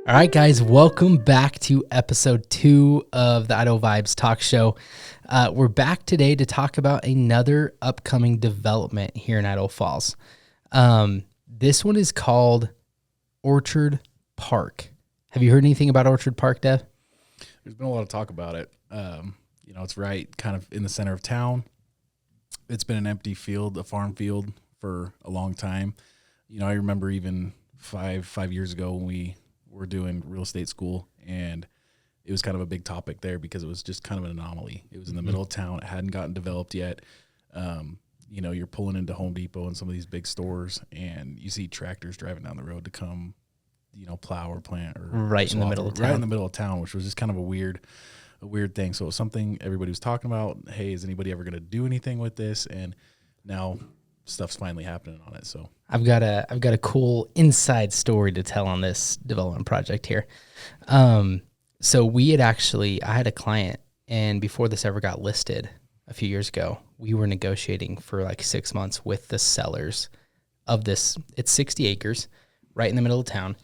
All right, guys, welcome back to episode 2 of the Idaho Vibes Talk Show. We're back today to talk about another upcoming development here in Idaho Falls. This one is called Orchard Park. Have you heard anything about Orchard Park, Dev? There's been a lot of talk about it. It's right kind of in the center of town. It's been an empty field, a farm field, for a long time. I remember even five years ago when we were doing real estate school, and it was kind of a big topic there because it was just kind of an anomaly. It was in the middle of town. It hadn't gotten developed yet. You're pulling into Home Depot and some of these big stores, and you see tractors driving down the road to come, plow or plant or right in the middle of town. Right in the middle of town, which was just kind of a weird thing. So it was something everybody was talking about. Hey, is anybody ever going to do anything with this? And now stuff's finally happening on it. So I've got a cool inside story to tell on this development project here. So I had a client, and before this ever got listed a few years ago, we were negotiating for like 6 months with the sellers of this. It's 60 acres right in the middle of town.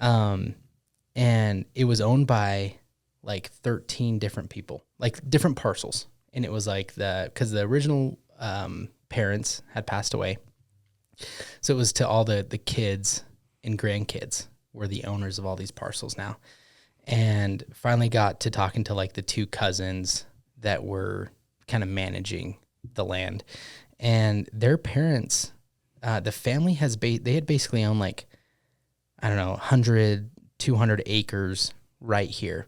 And it was owned by like 13 different people, like different parcels. And it was like because the original parents had passed away. So it was to all the kids and grandkids were the owners of all these parcels now. And finally got to talking to like the two cousins that were kind of managing the land. And their parents, the family they had basically owned like, 100, 200 acres right here.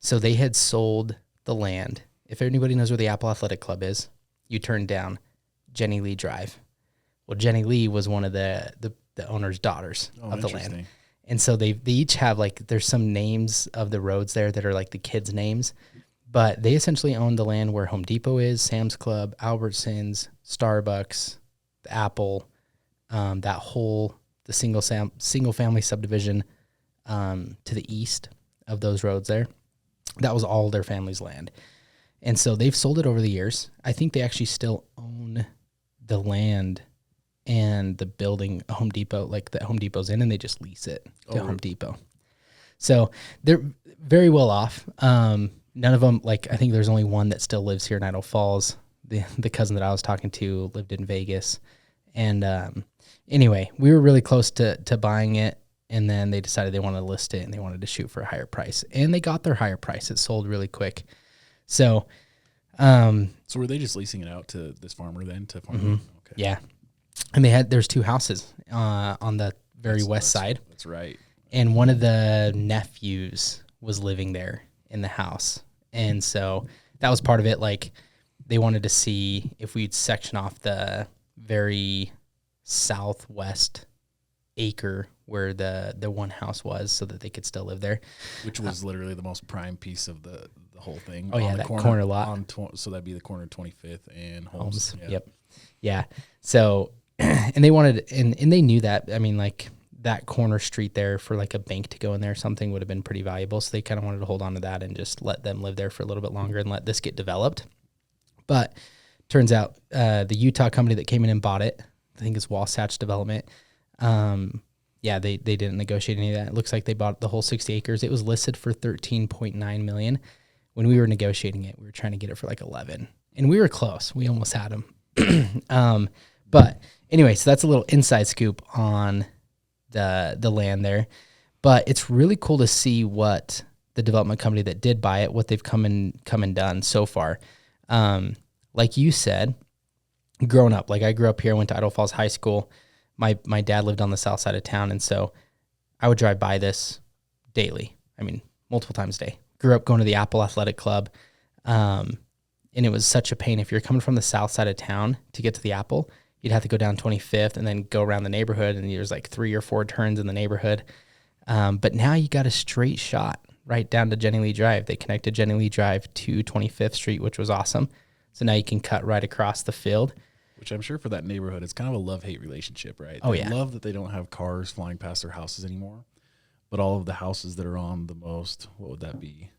So they had sold the land. If anybody knows where the Apple Athletic Club is, you turn down Jenny Lee Drive. Well, Jenny Lee was one of the owner's daughters of the land. And so they each have there's some names of the roads there that are like the kids' names, but they essentially own the land where Home Depot is, Sam's Club, Albertsons, Starbucks, the Apple, the single family subdivision to the east of those roads there. That was all their family's land. And so they've sold it over the years. I think they actually still own the land and the building, Home Depot, like that Home Depot's in, and they just lease it to Home Depot. So they're very well off. None of them, I think there's only one that still lives here in Idaho Falls. The cousin that I was talking to lived in Vegas. And anyway, we were really close to buying it, and then they decided they wanted to list it, and they wanted to shoot for a higher price. And they got their higher price. It sold really quick. So were they just leasing it out to this farmer then to farm? Mm-hmm. Okay. Yeah. And there's two houses on the west side. That's right. And one of the nephews was living there in the house. And so that was part of it. Like, they wanted to see if we'd section off the very southwest acre where the one house was so that they could still live there. Which was literally the most prime piece of the whole thing. Oh, yeah, that corner lot. So that'd be the corner of 25th and Holmes. Yeah. Yep. Yeah. So, and they wanted, and they knew that, that corner street there for like a bank to go in there or something would have been pretty valuable. So they kind of wanted to hold on to that and just let them live there for a little bit longer and let this get developed. But turns out the Utah company that came in and bought it, I think it's Wasatch Development. They didn't negotiate any of that. It looks like they bought the whole 60 acres. It was listed for $13.9 million. When we were negotiating it, we were trying to get it for like 11, and we were close. We almost had them. But anyway, so that's a little inside scoop on the land there. But it's really cool to see what the development company that did buy it, what they've come and done so far. Like you said, growing up, I grew up here, went to Idaho Falls High School. My dad lived on the south side of town, and so I would drive by this daily. Multiple times a day. Grew up going to the Apple Athletic Club, and it was such a pain. If you're coming from the south side of town to get to the Apple, you'd have to go down 25th and then go around the neighborhood, and there's like 3 or 4 turns in the neighborhood. But now you got a straight shot right down to Jenny Lee Drive. They connected Jenny Lee Drive to 25th Street, which was awesome. So now you can cut right across the field. Which I'm sure for that neighborhood, it's kind of a love-hate relationship, right? Oh, They love that they don't have cars flying past their houses anymore. But all of the houses that are on the most, what would that be?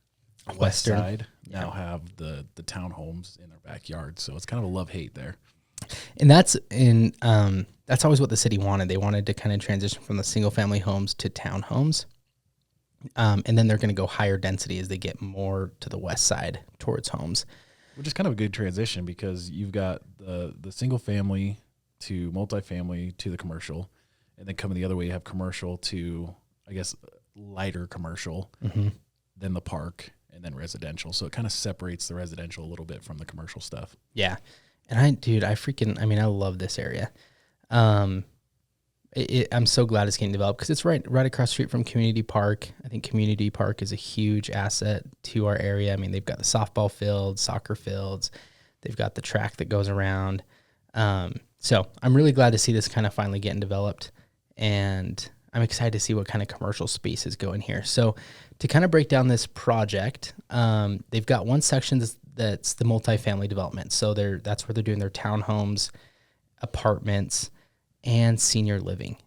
West side now have the townhomes in their backyard. So it's kind of a love-hate there. And that's always what the city wanted. They wanted to kind of transition from the single-family homes to townhomes. And then they're going to go higher density as they get more to the west side towards homes. Which is kind of a good transition because you've got the single family to multifamily to the commercial, and then coming the other way, you have commercial to, I guess, lighter commercial, then the park, and then residential. So it kind of separates the residential a little bit from the commercial stuff. Yeah. And I love this area. I'm so glad it's getting developed because it's right across the street from Community Park. I think Community Park is a huge asset to our area. I mean, they've got the softball fields, soccer fields. They've got the track that goes around. So I'm really glad to see this kind of finally getting developed, and I'm excited to see what kind of commercial spaces go in here. So to kind of break down this project, they've got one section that's the multifamily development. So that's where they're doing their townhomes, apartments, and senior living.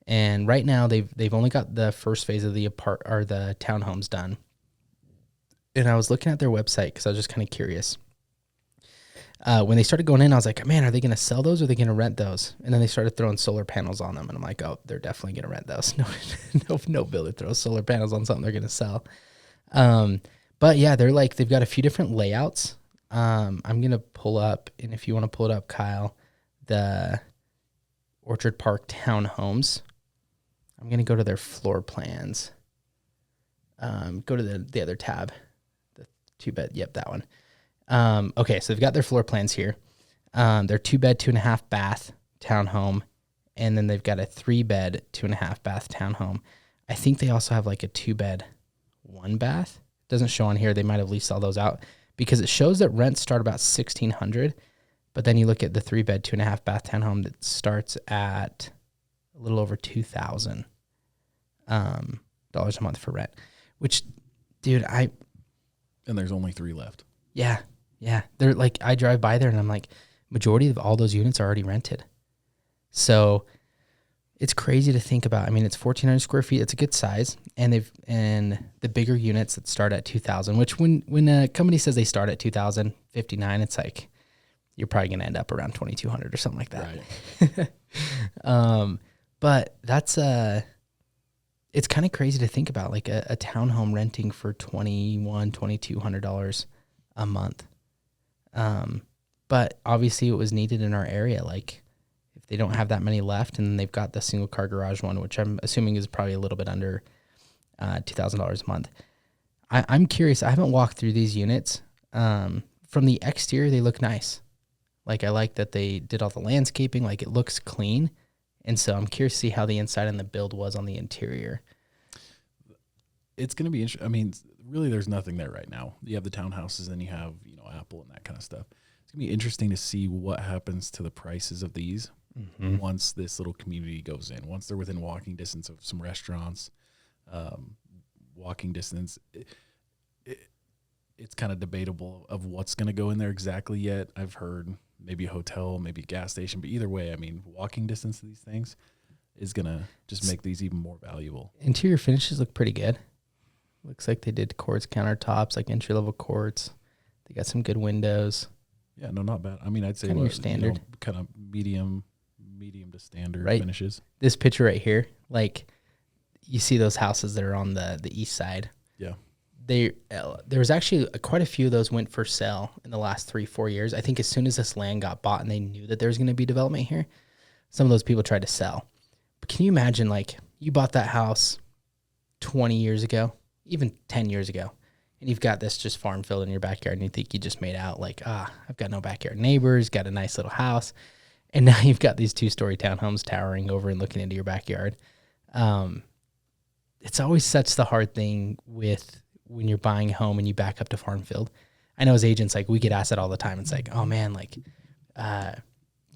And right now they've only got the first phase of the townhomes done. And I was looking at their website because I was just kind of curious. When they started going in, I was like, man, are they going to sell those or are they going to rent those? And then they started throwing solar panels on them. And I'm like, oh, they're definitely going to rent those. No builder throws solar panels on something they're going to sell. But yeah, they've got a few different layouts. I'm going to pull up, and if you want to pull it up, Kyle, the Orchard Park townhomes. I'm going to go to their floor plans. Go to the other tab, the 2-bed. Yep, that one. Okay, so they've got their floor plans here. They're 2-bed, 2.5 bath townhome, and then they've got a 3-bed, 2.5 bath townhome. I think they also have like a 2-bed, 1 bath. Doesn't show on here. They might have leased all those out because it shows that rents start about $1,600, but then you look at the 3-bed, 2.5 bath townhome that starts at a little over $2,000 dollars a month for rent. Which, dude, and there's only 3 left. Yeah. They're like, I drive by there and I'm like, majority of all those units are already rented. So it's crazy to think about. I mean, it's 1,400 square feet. It's a good size. And the bigger units that start at 2,000, which when a company says they start at 2,059, it's like, you're probably going to end up around 2,200 or something like that. Right. But that's, it's kind of crazy to think about, like a townhome renting for $2,200 a month. But obviously it was needed in our area. Like if they don't have that many left, and they've got the single car garage one, which I'm assuming is probably a little bit under $2,000 a month. I'm curious. I haven't walked through these units. From the exterior, they look nice. Like I like that they did all the landscaping. Like it looks clean. And so I'm curious to see how the inside and the build was on the interior. It's going to be interesting. I mean, really, there's nothing there right now. You have the townhouses, and you have, Apple and that kind of stuff. It's going to be interesting to see what happens to the prices of these once this little community goes in. Once they're within walking distance of some restaurants, walking distance. It's kind of debatable of what's going to go in there exactly yet. I've heard maybe a hotel, maybe a gas station, but either way, I mean, walking distance to these things is going to just make these even more valuable. Interior finishes look pretty good. Looks like they did quartz countertops, like entry-level quartz. They got some good windows. Yeah, no, not bad. I mean, I'd say kind of your standard, kind of medium to standard finishes. This picture right here, like you see those houses that are on the east side. Yeah. There was actually quite a few of those went for sale in the last 3-4 years. I think as soon as this land got bought and they knew that there was going to be development here, some of those people tried to sell. But can you imagine, like, you bought that house 20 years ago, even 10 years ago, and you've got this just farm field in your backyard, and you think you just made out like, I've got no backyard neighbors, got a nice little house, and now you've got these 2-story townhomes towering over and looking into your backyard. It's always such the hard thing with when you're buying a home and you back up to farm field. I know as agents, like, we get asked that all the time. It's like, oh man, like, you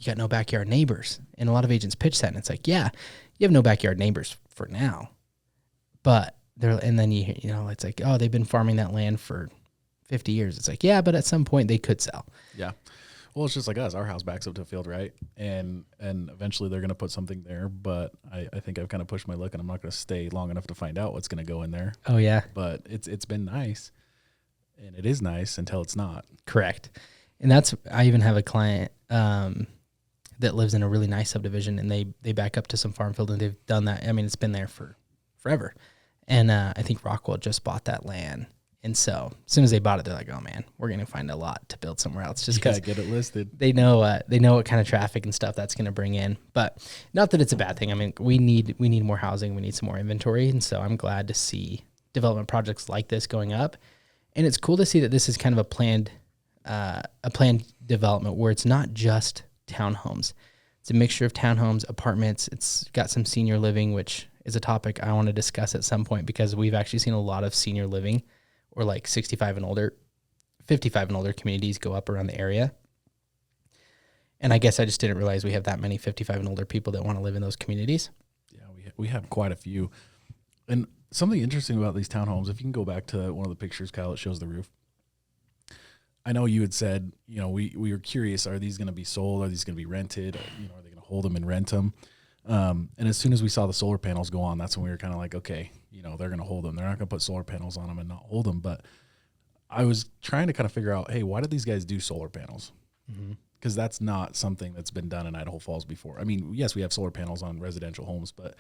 got no backyard neighbors. And a lot of agents pitch that, and it's like, yeah, you have no backyard neighbors for now, but and then it's like, oh, they've been farming that land for 50 years. It's like, yeah, but at some point they could sell. Yeah. Well, it's just like us. Our house backs up to a field, right? And eventually they're going to put something there. But I think I've kind of pushed my luck, and I'm not going to stay long enough to find out what's going to go in there. Oh, yeah. But it's been nice, and it is nice until it's not. Correct. And I even have a client that lives in a really nice subdivision, and they back up to some farm field, and they've done that. I mean, it's been there for forever. And I think Rockwell just bought that land. And so as soon as they bought it, they're like, oh man, we're going to find a lot to build somewhere else just because get it listed. they know what kind of traffic and stuff that's going to bring in. But not that it's a bad thing. I mean, we need more housing. We need some more inventory. And so I'm glad to see development projects like this going up. And it's cool to see that this is kind of a planned development where it's not just townhomes. It's a mixture of townhomes, apartments. It's got some senior living, which is a topic I want to discuss at some point because we've actually seen a lot of senior living or like 65 and older, 55 and older communities go up around the area. And I guess I just didn't realize we have that many 55 and older people that want to live in those communities. Yeah, we have quite a few. And something interesting about these townhomes, if you can go back to one of the pictures, Kyle, it shows the roof. I know you had said, we were curious, are these going to be sold? Are these going to be rented? Are they going to hold them and rent them? And as soon as we saw the solar panels go on, that's when we were kind of like, okay, they're going to hold them. They're not going to put solar panels on them and not hold them. But I was trying to kind of figure out, hey, why did these guys do solar panels? Because that's not something that's been done in Idaho Falls before. I mean, yes, we have solar panels on residential homes, but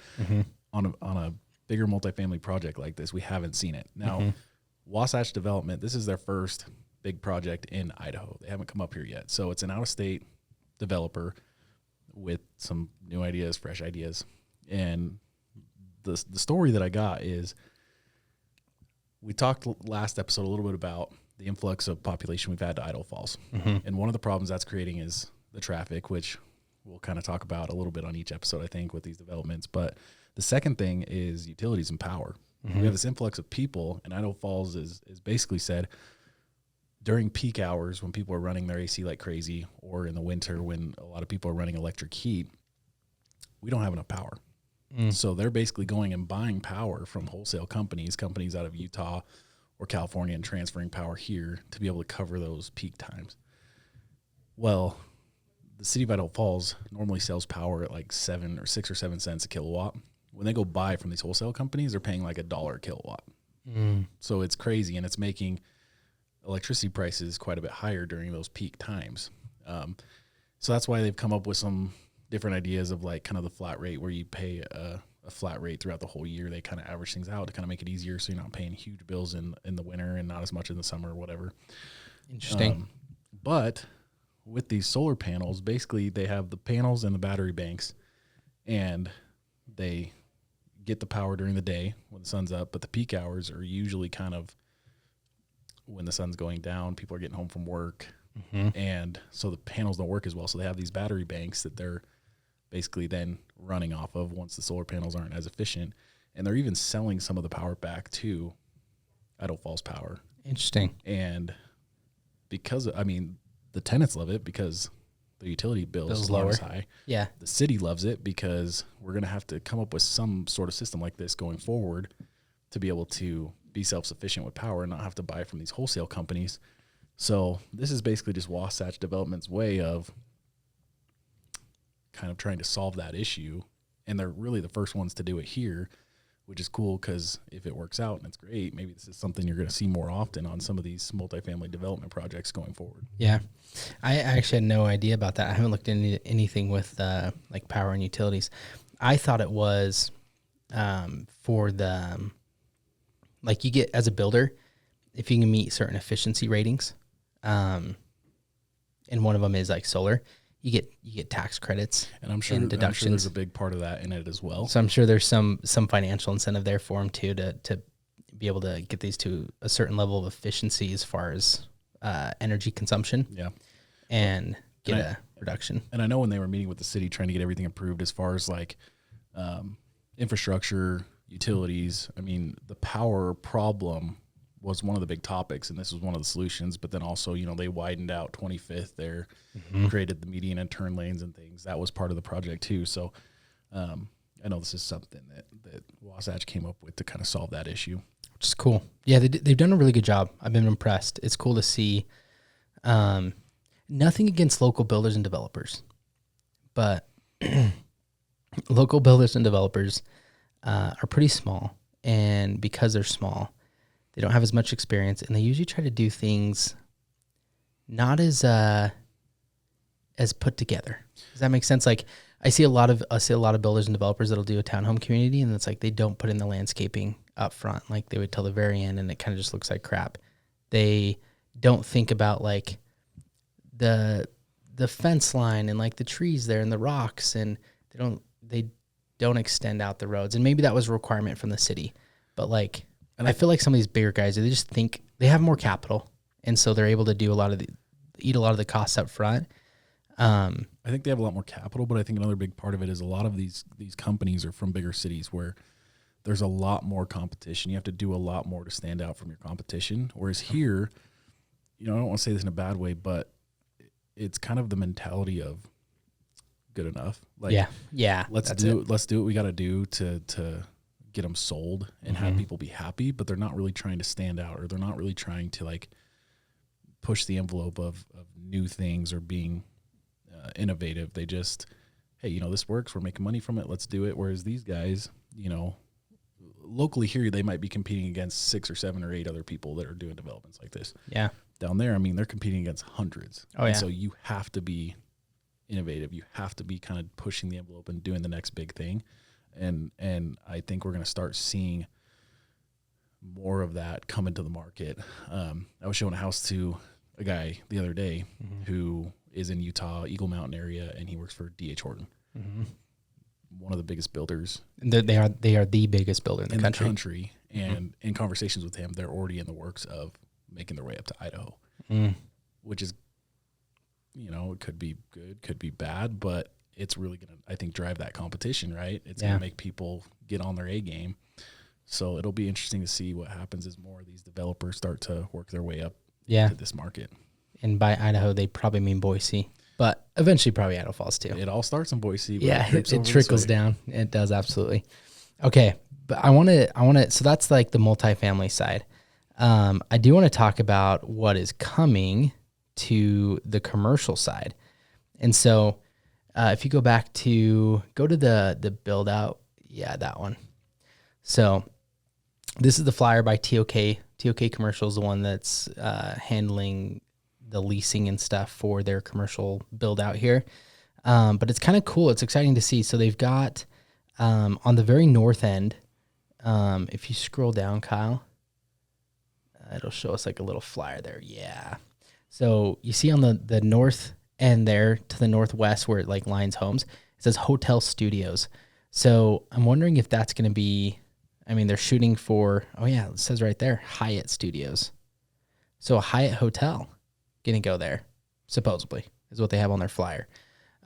on a bigger multifamily project like this, we haven't seen it. Now, Wasatch Development, this is their first big project in Idaho. They haven't come up here yet. So it's an out-of-state developer with some new ideas, fresh ideas. And the story that I got is we talked last episode a little bit about the influx of population we've had to Idaho Falls. And one of the problems that's creating is the traffic, which we'll kind of talk about a little bit on each episode, I think, with these developments. But the second thing is utilities and power. We have this influx of people, and Idaho Falls is basically said during peak hours when people are running their AC like crazy, or in the winter when a lot of people are running electric heat, we don't have enough power. So they're basically going and buying power from wholesale companies out of Utah or California, and transferring power here to be able to cover those peak times. Well, the city of Idaho Falls normally sells power at like 6 or 7 cents a kilowatt. When they go buy from these wholesale companies, they're paying like $1 a kilowatt. So it's crazy, and it's making electricity prices quite a bit higher during those peak times. So that's why they've come up with some different ideas of like kind of the flat rate, where you pay a flat rate throughout the whole year. They kind of average things out to kind of make it easier, so you're not paying huge bills in the winter and not as much in the summer or whatever. Interesting. But with these solar panels, basically they have the panels and the battery banks, and they get the power during the day when the sun's up, but the peak hours are usually kind of when the sun's going down, people are getting home from work, and so the panels don't work as well. So they have these battery banks that they're basically then running off of once the solar panels aren't as efficient, and they're even selling some of the power back to Idaho Falls Power. Interesting. And because, the tenants love it because the utility bill is lower, as high. Yeah. The city loves it because we're going to have to come up with some sort of system like this going forward to be able to be self-sufficient with power and not have to buy from these wholesale companies. So this is basically just Wasatch Development's way of kind of trying to solve that issue. And they're really the first ones to do it here, which is cool because if it works out and it's great, maybe this is something you're going to see more often on some of these multifamily development projects going forward. Yeah. I actually had no idea about that. I haven't looked into anything with like power and utilities. I thought it was for the, like you get as a builder, if you can meet certain efficiency ratings, and one of them is like solar, you get tax credits, and I'm sure there's a big part of that in it as well. So I'm sure there's some financial incentive there for them too to be able to get these to a certain level of efficiency as far as energy consumption. Yeah, and get a reduction. And I know when they were meeting with the city trying to get everything approved as far as like infrastructure, utilities. I mean, the power problem was one of the big topics, and this was one of the solutions. But then also, they widened out 25th there, created the median and turn lanes and things. That was part of the project too. So I know this is something that Wasatch came up with to kind of solve that issue. Which is cool. Yeah, they've done a really good job. I've been impressed. It's cool to see. Nothing against local builders and developers, but local builders and developers are pretty small, and because they're small, they don't have as much experience, and they usually try to do things not as put together. Does that make sense? Like I see a lot of builders and developers that'll do a townhome community, and it's like they don't put in the landscaping up front, like they would till the very end, and it kind of just looks like crap. They don't think about like the fence line and like the trees there and the rocks, and they don't extend out the roads. And maybe that was a requirement from the city, but like, and I feel like some of these bigger guys, they just think they have more capital, and so they're able to do eat a lot of the costs up front. I think they have a lot more capital, but I think another big part of it is a lot of these companies are from bigger cities where there's a lot more competition. You have to do a lot more to stand out from your competition. Whereas here, I don't want to say this in a bad way, but it's kind of the mentality of good enough. Like, yeah, let's do what we got to do to get them sold and have people be happy. But they're not really trying to stand out, or they're not really trying to like push the envelope of new things or being innovative. They just, hey, this works. We're making money from it. Let's do it. Whereas these guys, locally here, they might be competing against 6 or 7 or 8 other people that are doing developments like this. Yeah. Down there, I mean, they're competing against hundreds. Oh, yeah. So you have to be innovative. You have to be kind of pushing the envelope and doing the next big thing. And I think we're going to start seeing more of that come into the market. I was showing a house to a guy the other day who is in Utah, Eagle Mountain area, and he works for D.H. Horton. One of the biggest builders. They are the biggest builder in the country. And in conversations with him, they're already in the works of making their way up to Idaho, which is, it could be good, could be bad, but it's really going to, I think, drive that competition, right? It's going to make people get on their A game. So it'll be interesting to see what happens as more of these developers start to work their way up to this market. And by Idaho, they probably mean Boise, but eventually probably Idaho Falls too. It all starts in Boise. But it trickles down. It does, absolutely. Okay, but I want to. So that's like the multifamily side. I do want to talk about what is coming to the commercial side, and so if you go to the build out, that one. So this is the flyer by TOK. TOK Commercial is the one that's handling the leasing and stuff for their commercial build out here. But it's kind of cool. It's exciting to see. So they've got on the very north end, if you scroll down, Kyle, it'll show us like a little flyer there. Yeah. So you see on the north end there to the northwest where it like lines homes, it says Hotel Studios. So I'm wondering if that's going to be, they're shooting for, it says right there, Hyatt Studios. So a Hyatt hotel going to go there, supposedly, is what they have on their flyer.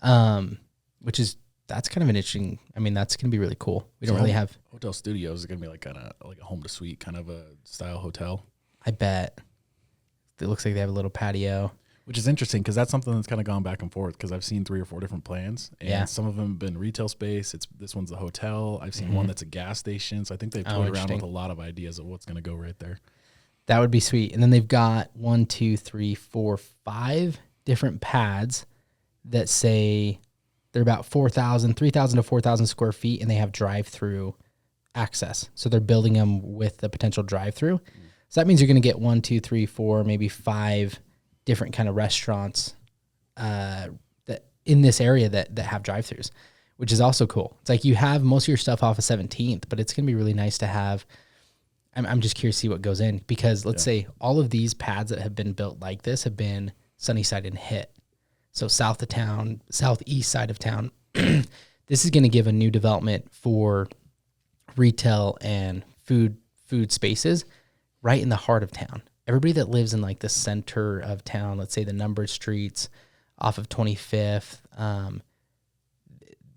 That's kind of an interesting, that's going to be really cool. We don't really have. Hotel Studios is going to be like a home to suite kind of a style hotel. I bet. It looks like they have a little patio. Which is interesting because that's something that's kind of gone back and forth because I've seen 3 or 4 different plans, and some of them have been retail space. This one's a hotel. I've seen one that's a gas station. So I think they've toyed around with a lot of ideas of what's going to go right there. That would be sweet. And then they've got 1, 2, 3, 4, 5 different pads that say they're about 3,000 to 4,000 square feet, and they have drive-through access. So they're building them with the potential drive-through. So that means you're going to get 1, 2, 3, 4, maybe 5 different kind of restaurants that in this area that have drive-thrus, which is also cool. It's like you have most of your stuff off of 17th, but it's going to be really nice to have. I'm just curious to see what goes in, because let's say all of these pads that have been built like this have been Sunnyside and Hit. So south of town, southeast side of town. This is going to give a new development for retail and food spaces right in the heart of town. Everybody that lives in like the center of town, let's say the numbered streets off of 25th,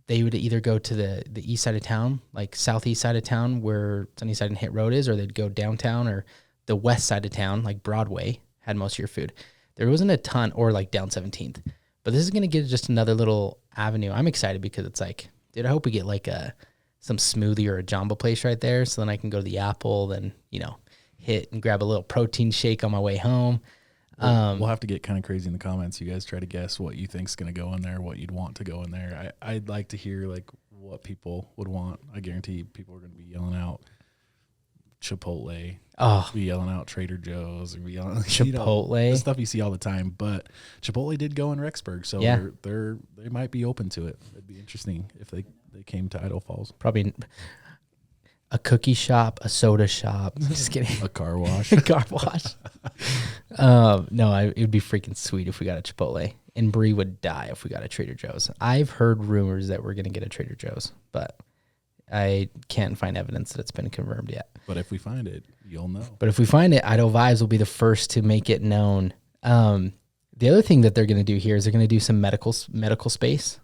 they would either go to the east side of town, like southeast side of town where Sunnyside and Hit Road is, or they'd go downtown, or the west side of town, like Broadway, had most of your food. There wasn't a ton, or like down 17th. But this is going to get just another little avenue. I'm excited because it's like, dude, I hope we get like some smoothie or a Jamba place right there, so then I can go to the Apple, then, hit and grab a little protein shake on my way home. We'll have to get kind of crazy in the comments. You guys try to guess what you think's going to go in there, what you'd want to go in there. I'd like to hear like what people would want. I guarantee people are going to be yelling out Chipotle. Oh, Be yelling out Trader Joe's or be yelling Chipotle. the stuff you see all the time. But Chipotle did go in Rexburg, so Yeah. they might be open to it. It'd be interesting if they came to Idaho Falls. Probably a cookie shop, a soda shop. Just kidding. A car wash. A car wash. No, it would be freaking sweet if we got a Chipotle. And Bree would die if we got a Trader Joe's. I've heard rumors that we're going to get a Trader Joe's, but I can't find evidence that it's been confirmed yet. But if we find it, you'll know. But if we find it, Idaho Vibes will be the first to make it known. The other thing that they're going to do here is they're going to do some medical space,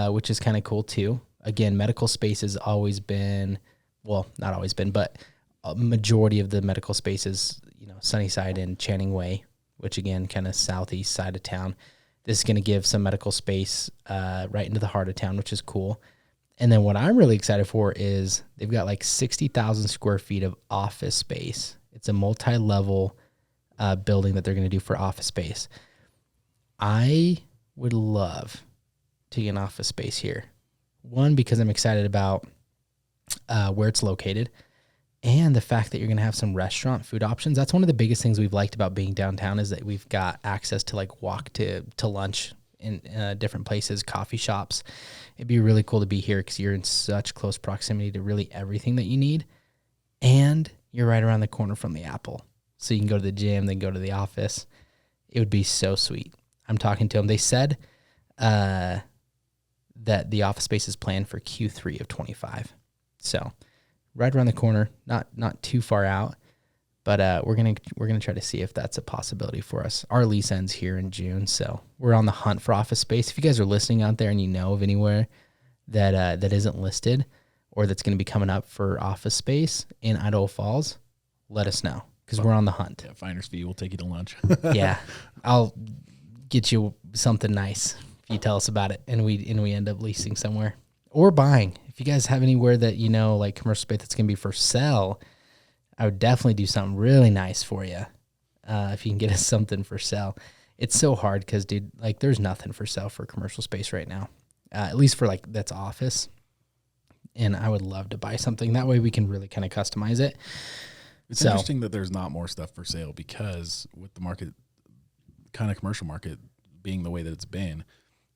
which is kind of cool too. Again, medical space has always been, well, not always been, but a majority of the medical spaces, Sunnyside and Channing Way, which again, kind of southeast side of town. This is going to give some medical space right into the heart of town, which is cool. And then what I'm really excited for is they've got like 60,000 square feet of office space. It's a multi-level building that they're going to do for office space. I would love to get an office space here. One, because I'm excited about where it's located and the fact that you're going to have some restaurant food options. That's one of the biggest things we've liked about being downtown is that we've got access to like walk to lunch in different places, coffee shops. It'd be really cool to be here because you're in such close proximity to really everything that you need. And you're right around the corner from the Apple. So you can go to the gym, then go to the office. It would be so sweet. I'm talking to them. They said that the office space is planned for Q3 of 25. So right around the corner, not too far out. But we're gonna try to see if that's a possibility for us. Our lease ends here in June, so we're on the hunt for office space. If you guys are listening out there and you know of anywhere that isn't listed or that's going to be coming up for office space in Idaho Falls, let us know because we're on the hunt. Yeah, finder's fee. We'll take you to lunch. Yeah, I'll get you something nice if you tell us about it, and we end up leasing somewhere or buying. If you guys have anywhere that like commercial space that's going to be for sale, I would definitely do something really nice for you if you can get us something for sale. It's so hard because, dude, like there's nothing for sale for commercial space right now, at least for like that's office. And I would love to buy something. That way we can really kind of customize it. It's interesting that there's not more stuff for sale because with the market, kind of commercial market being the way that it's been,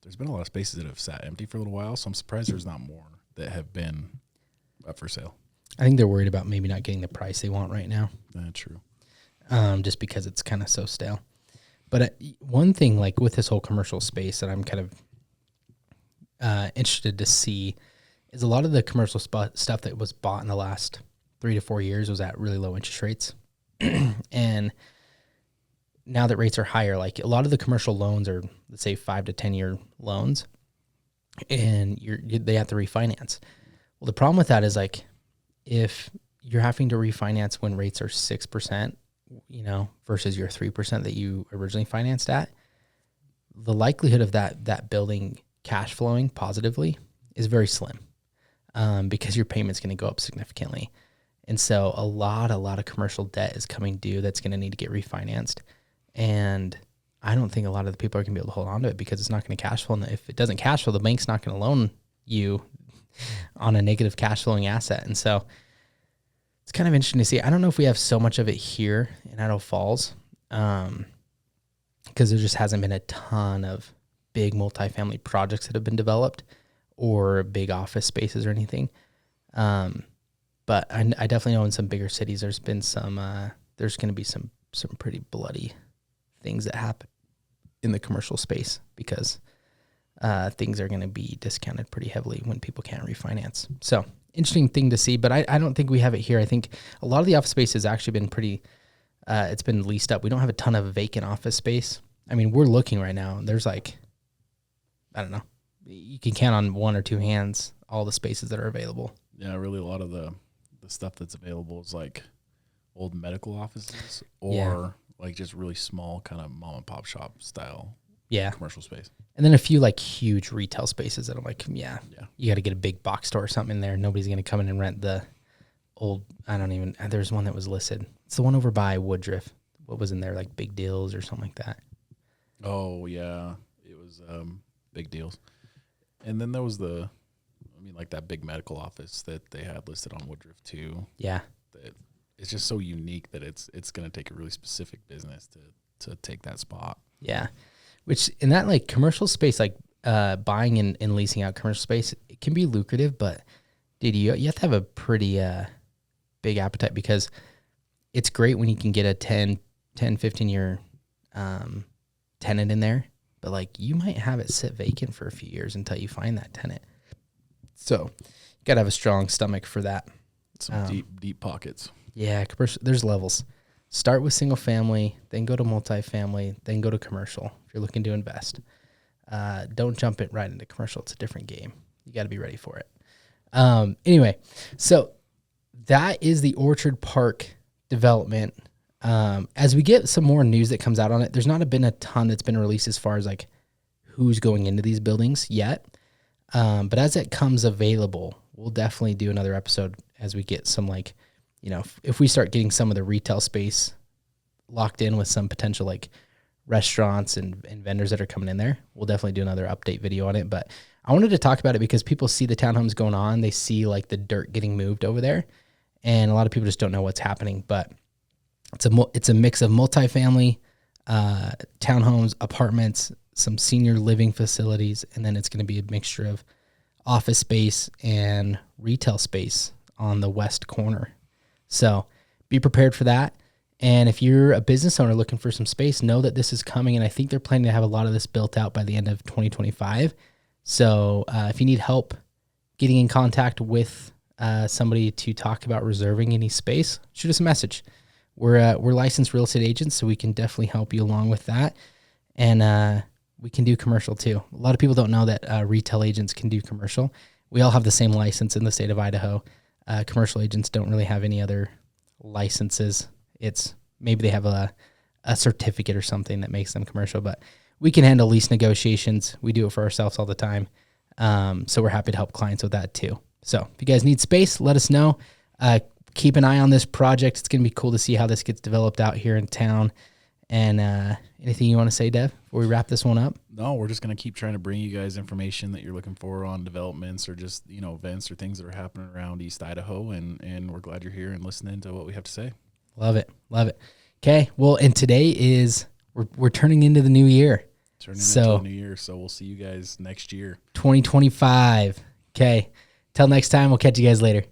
there's been a lot of spaces that have sat empty for a little while. So I'm surprised there's not more that have been up for sale. I think they're worried about maybe not getting the price they want right now. True. Just because it's kind of so stale. But one thing, like with this whole commercial space that I'm kind of interested to see is a lot of the commercial stuff that was bought in the last 3 to 4 years was at really low interest rates. And now that rates are higher, like a lot of the commercial loans are, let's say, 5 to 10 year loans, and they have to refinance. Well, the problem with that is like, if you're having to refinance when rates are 6%, versus your 3% that you originally financed at, the likelihood of that building cash flowing positively is very slim, because your payment's going to go up significantly. And so a lot of commercial debt is coming due that's going to need to get refinanced. And I don't think a lot of the people are going to be able to hold on to it because it's not going to cash flow. And if it doesn't cash flow, the bank's not going to loan you on a negative cash flowing asset. And so it's kind of interesting to see. I don't know if we have so much of it here in Idaho Falls, because there just hasn't been a ton of big multifamily projects that have been developed or big office spaces or anything. But I definitely know in some bigger cities there's been there's going to be some pretty bloody things that happen in the commercial space because things are going to be discounted pretty heavily when people can't refinance. So interesting thing to see, but I don't think we have it here. I think a lot of the office space has actually been pretty, it's been leased up. We don't have a ton of vacant office space. I mean, we're looking right now. There's like, I don't know, you can count on one or two hands all the spaces that are available. Yeah, really a lot of the stuff that's available is like old medical offices or like just really small kind of mom and pop shop style commercial space. And then a few like huge retail spaces that I'm like, you got to get a big box store or something in there. Nobody's going to come in and rent the old, there's one that was listed. It's the one over by Woodruff. What was in there? Like Big Deals or something like that. Oh yeah. It was Big Deals. And then there was like that big medical office that they had listed on Woodruff too. Yeah. That it's just so unique that it's going to take a really specific business to take that spot. Yeah. Which in that like commercial space, like buying and leasing out commercial space, it can be lucrative, but dude, you have to have a pretty big appetite, because it's great when you can get a 10, 15 year tenant in there, but like you might have it sit vacant for a few years until you find that tenant. So you got to have a strong stomach for that. Some deep pockets. Yeah, commercial, there's levels. Start with single family, then go to multifamily, then go to commercial if you're looking to invest. Don't jump it right into commercial. It's a different game. You got to be ready for it. Anyway, so that is the Orchard Park development. As we get some more news that comes out on it, there's not been a ton that's been released as far as like who's going into these buildings yet. But as it comes available, we'll definitely do another episode as we get some, like, you know, if we start getting some of the retail space locked in with some potential like restaurants and vendors that are coming in there, we'll definitely do another update video on it. But I wanted to talk about it because people see the townhomes going on. They see like the dirt getting moved over there, and a lot of people just don't know what's happening. But it's a mix of multifamily, townhomes, apartments, some senior living facilities, and then it's going to be a mixture of office space and retail space on the west corner. So be prepared for that. And if you're a business owner looking for some space, know that this is coming. And I think they're planning to have a lot of this built out by the end of 2025. So if you need help getting in contact with somebody to talk about reserving any space, shoot us a message. We're licensed real estate agents, so we can definitely help you along with that. And we can do commercial too. A lot of people don't know that retail agents can do commercial. We all have the same license in the state of Idaho. Commercial agents don't really have any other licenses. It's maybe they have a certificate or something that makes them commercial, but we can handle lease negotiations. We do it for ourselves all the time. So we're happy to help clients with that too. So if you guys need space, let us know. Keep an eye on this project. It's going to be cool to see how this gets developed out here in town. And anything you want to say, Dev, before we wrap this one up? No, we're just going to keep trying to bring you guys information that you're looking for on developments or just, you know, events or things that are happening around East Idaho. And we're glad you're here and listening to what we have to say. Love it. Love it. Okay. Well, and today is, we're turning into the new year. Turning into the new year. So we'll see you guys next year. 2025. Okay. Till next time, we'll catch you guys later.